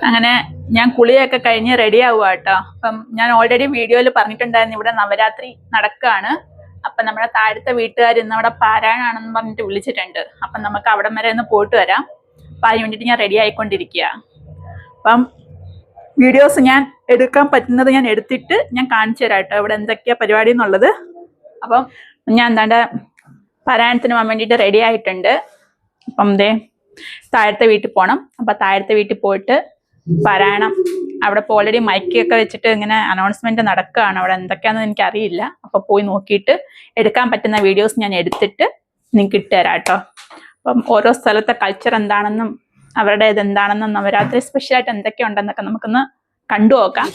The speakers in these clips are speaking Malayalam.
അങ്ങനെ ഞാൻ കുളിയൊക്കെ കഴിഞ്ഞ് റെഡി ആവുക കേട്ടോ. അപ്പം ഞാൻ ഓൾറെഡി വീഡിയോയിൽ പറഞ്ഞിട്ടുണ്ടായിരുന്നു ഇവിടെ നവരാത്രി നടക്കുകയാണ്. അപ്പം നമ്മുടെ താഴത്തെ വീട്ടുകാർ ഇന്ന് അവിടെ പാരായണാണെന്ന് പറഞ്ഞിട്ട് വിളിച്ചിട്ടുണ്ട്. അപ്പം നമുക്ക് അവിടം വരെ ഒന്ന് പോയിട്ട് വരാം. അപ്പം അതിന് വേണ്ടിയിട്ട് ഞാൻ റെഡി ആയിക്കൊണ്ടിരിക്കുക. അപ്പം വീഡിയോസ് ഞാൻ എടുക്കാൻ പറ്റുന്നത് ഞാൻ എടുത്തിട്ട് ഞാൻ കാണിച്ചു തരാം കേട്ടോ ഇവിടെ എന്തൊക്കെയാ പരിപാടി എന്നുള്ളത്. അപ്പം ഞാൻ എന്താണ്ട് പാരായണത്തിന് പോകാൻ വേണ്ടിയിട്ട് റെഡി ആയിട്ടുണ്ട്. അപ്പം താഴത്തെ വീട്ടിൽ പോകണം. അപ്പം താഴത്തെ വീട്ടിൽ പോയിട്ട് പാരായണം അവിടെ ഇപ്പോൾ ഓൾറെഡി മൈക്കൊക്കെ വെച്ചിട്ട് ഇങ്ങനെ അനൗൺസ്മെന്റ് നടക്കുകയാണ്. അവിടെ എന്തൊക്കെയാണെന്ന് എനിക്കറിയില്ല. അപ്പോൾ പോയി നോക്കിയിട്ട് എടുക്കാൻ പറ്റുന്ന വീഡിയോസ് ഞാൻ എടുത്തിട്ട് നിങ്ങൾക്ക് ഇട്ടുതരാം കേട്ടോ. അപ്പം ഓരോ സ്ഥലത്തെ കൾച്ചർ എന്താണെന്നും അവരുടെ ഇത് എന്താണെന്നും നവരാത്രി സ്പെഷ്യലായിട്ട് എന്തൊക്കെ ഉണ്ടെന്നൊക്കെ നമുക്കൊന്ന് കണ്ടു നോക്കാം.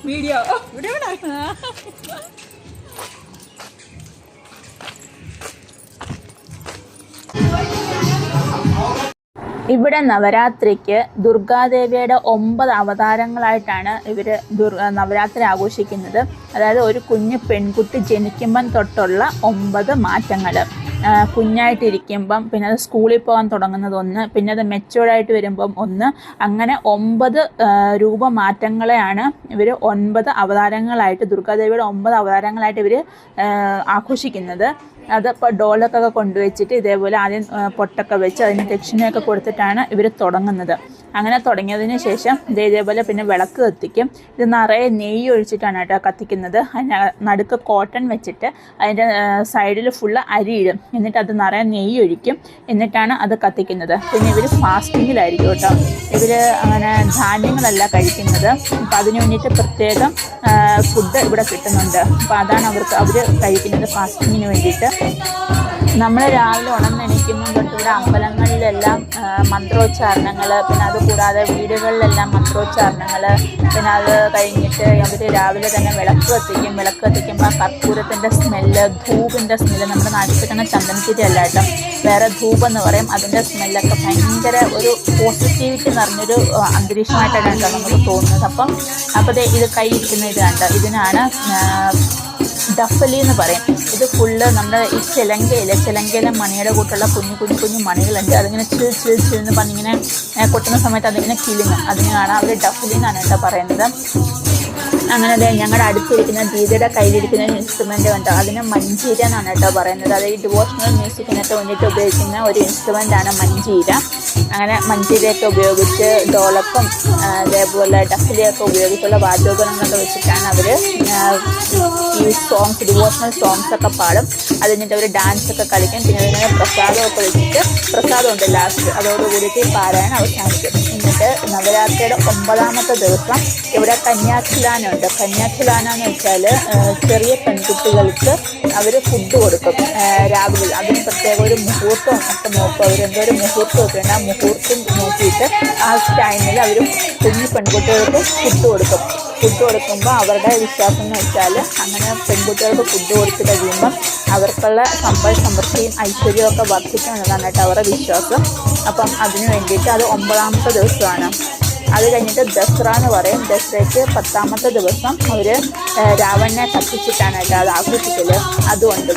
വീഡിയോ ഇവിടെ നവരാത്രിക്ക് ദുർഗാദേവിയുടെ 9 അവതാരങ്ങളായിട്ടാണ് ഇവർ നവരാത്രി ആഘോഷിക്കുന്നത്. അതായത് ഒരു കുഞ്ഞു പെൺകുട്ടി ജനിക്കുമ്പം തൊട്ടുള്ള 9 മാറ്റങ്ങൾ. കുഞ്ഞായിട്ടിരിക്കുമ്പം, പിന്നെ അത് സ്കൂളിൽ പോകാൻ തുടങ്ങുന്നത് 1, പിന്നെ അത് മെച്ചൂർഡായിട്ട് വരുമ്പം 1, അങ്ങനെ 9 രൂപമാറ്റങ്ങളെയാണ് ഇവർ 9 അവതാരങ്ങളായിട്ട്, ദുർഗാദേവിയുടെ 9 അവതാരങ്ങളായിട്ട് ഇവർ ആഘോഷിക്കുന്നത്. അതിപ്പോൾ ഡോലൊക്കെ കൊണ്ടുവച്ചിട്ട് ഇതേപോലെ ആദ്യം പൊട്ടൊക്കെ വെച്ച് അതിന് ദക്ഷിണയൊക്കെ കൊടുത്തിട്ടാണ് ഇവർ തുടങ്ങുന്നത്. അങ്ങനെ തുടങ്ങിയതിന് ശേഷം ഇതേപോലെ പിന്നെ വിളക്ക് കത്തിക്കും. ഇത് നിറയെ നെയ്യ് ഒഴിച്ചിട്ടാണ് കേട്ടോ കത്തിക്കുന്നത്. അതിന് നടുക്ക് കോട്ടൺ വെച്ചിട്ട് അതിൻ്റെ സൈഡിൽ ഫുള്ള് അരിയിടും. എന്നിട്ട് അത് നിറയെ നെയ്യ് ഒഴിക്കും. എന്നിട്ടാണ് അത് കത്തിക്കുന്നത്. പിന്നെ ഇവർ ഫാസ്റ്റിങ്ങിലായിരിക്കും കേട്ടോ. ഇവർ അങ്ങനെ ധാന്യങ്ങളല്ല കഴിക്കുന്നത്. അപ്പം അതിന് വേണ്ടിയിട്ട് പ്രത്യേകം ഫുഡ് ഇവിടെ കിട്ടുന്നുണ്ട്. അപ്പോൾ അതാണ് അവർ കഴിക്കുന്നത് ഫാസ്റ്റിങ്ങിന് വേണ്ടിയിട്ട്. നമ്മൾ രാവിലെ ഉണർന്നെണീക്കുമ്പോൾ തൊട്ട് ഇവിടെ അമ്പലങ്ങളിലെല്ലാം മന്ത്രോച്ചാരണങ്ങൾ, പിന്നെ അതുകൂടാതെ വീടുകളിലെല്ലാം മന്ത്രോച്ചാരണങ്ങൾ, പിന്നെ അത് കഴിഞ്ഞിട്ട് അവർ രാവിലെ തന്നെ വിളക്ക് കത്തിക്കും. വിളക്ക് കത്തിക്കുമ്പോൾ കർപ്പൂരത്തിൻ്റെ സ്മെല്ല്, ധൂപിൻ്റെ സ്മെല്ല്, നമ്മുടെ നാട്ടിൽ കിട്ടുന്ന ചന്ദനത്തിരി അല്ല കേട്ടോ, വേറെ ധൂപെന്ന് പറയും. അതിൻ്റെ സ്മെല്ലൊക്കെ ഭയങ്കര ഒരു പോസിറ്റിവിറ്റി നിറഞ്ഞൊരു അന്തരീക്ഷമായിട്ടാണ് കേട്ടോ നമുക്ക് തോന്നുന്നത്. അപ്പോൾ ഇത് കൈയിരിക്കുന്ന ഇത് കണ്ടോ, ഇതിനാണ് ഡഫലി എന്ന് പറയും. ഇത് ഫുള്ള് നമ്മുടെ ഈ ചിലങ്കയിലെ മണിയുടെ കൂട്ടുള്ള കുഞ്ഞു മണികളുണ്ട്. അതിങ്ങനെ ചിൽ പറഞ്ഞിങ്ങനെ കൊട്ടുന്ന സമയത്ത് അതിങ്ങനെ കിളിങ്ങും. അതിനാണ് അവർ ഡഫലി എന്നാണ് കേട്ടോ പറയുന്നത്. അങ്ങനെ ഞങ്ങളുടെ അടുത്തിരിക്കുന്ന ദീദിയുടെ കയ്യിലിരിക്കുന്ന ഇൻസ്ട്രുമെൻ്റ് കണ്ടോ, അതിന് മഞ്ചീര എന്നാണ് കേട്ടോ പറയുന്നത്. അതായത് ഡിവോഷണൽ മ്യൂസിക്കിനൊക്കെ വേണ്ടിയിട്ട് ഉപയോഗിക്കുന്ന ഒരു ഇൻസ്ട്രുമെൻ്റാണ് മഞ്ചീര. അങ്ങനെ മഞ്ചീരയൊക്കെ ഉപയോഗിച്ച് ഡോലക്കും അതേപോലെ ഡഫലിയൊക്കെ ഉപയോഗിച്ചുള്ള വാദ്യോപകരണങ്ങളൊക്കെ വെച്ചിട്ടാണ് അവർ ഈ സോങ്സ്, ഡിവോഷണൽ സോങ്സ് ഒക്കെ പാടും. അത് കഴിഞ്ഞിട്ട് അവർ ഡാൻസൊക്കെ കളിക്കും. പിന്നെ അതിനെ പ്രസാദമൊക്കെ വെച്ചിട്ട് പ്രസാദമുണ്ട് ലാസ്റ്റ്, അതോടുകൂടിയിട്ട് ഈ പാരായണം അവസാനിക്കും. എന്നിട്ട് നവരാത്രിയുടെ 9ാമത്തെ ദിവസം ഇവിടെ കന്യാഖിലാനുണ്ട്. കന്യാഖിലാന എന്ന് വെച്ചാൽ ചെറിയ പെൺകുട്ടികൾക്ക് അവർ ഫുഡ് കൊടുക്കും രാവിലെ. അതിന് പ്രത്യേക ഒരു മുഹൂർത്തം ഒക്കെ നോക്കും. അവരെന്തോ ഒരു മുഹൂർത്തം ഒക്കെ ഉണ്ട്. ആ മുഹൂർത്തം നോക്കിയിട്ട് ആ ടൈമിൽ അവർ കുഞ്ഞു പെൺകുട്ടികൾക്ക് ഫുഡ് കൊടുക്കും. ഫുഡ് കൊടുക്കുമ്പോൾ അവരുടെ വിശ്വാസം എന്ന് വെച്ചാൽ അങ്ങനെ പെൺകുട്ടികൾക്ക് ഫുഡ് കൊടുത്ത് കഴിയുമ്പം അവർക്കുള്ള സമ്പൽ സമൃദ്ധിയും ഐശ്വര്യവും ഒക്കെ വർദ്ധിക്കുമെന്നതാണ് കേട്ടോ അവരുടെ വിശ്വാസം. അപ്പം അതിന് വേണ്ടിയിട്ട് അത് 9ാമത്തെ ദിവസമാണ്. അത് കഴിഞ്ഞിട്ട് ദസറ എന്ന് പറയും. ദസറയ്ക്ക് 10ാമത്തെ ദിവസം അവർ രാവണനെ കത്തിച്ചിട്ടാണ് കേട്ടോ അത് ആഘോഷിക്കൽ. അതുകൊണ്ട്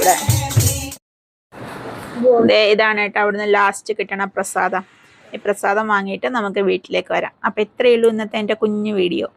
ഇവിടെ ഇതാണ് കേട്ടോ അവിടുന്ന് ലാസ്റ്റ് കിട്ടണ പ്രസാദം. ഈ പ്രസാദം വാങ്ങിയിട്ട് നമുക്ക് വീട്ടിലേക്ക് വരാം. അപ്പോൾ ഇത്രയേ ഉള്ളൂ ഇന്നത്തെ എൻ്റെ കുഞ്ഞു വീഡിയോ.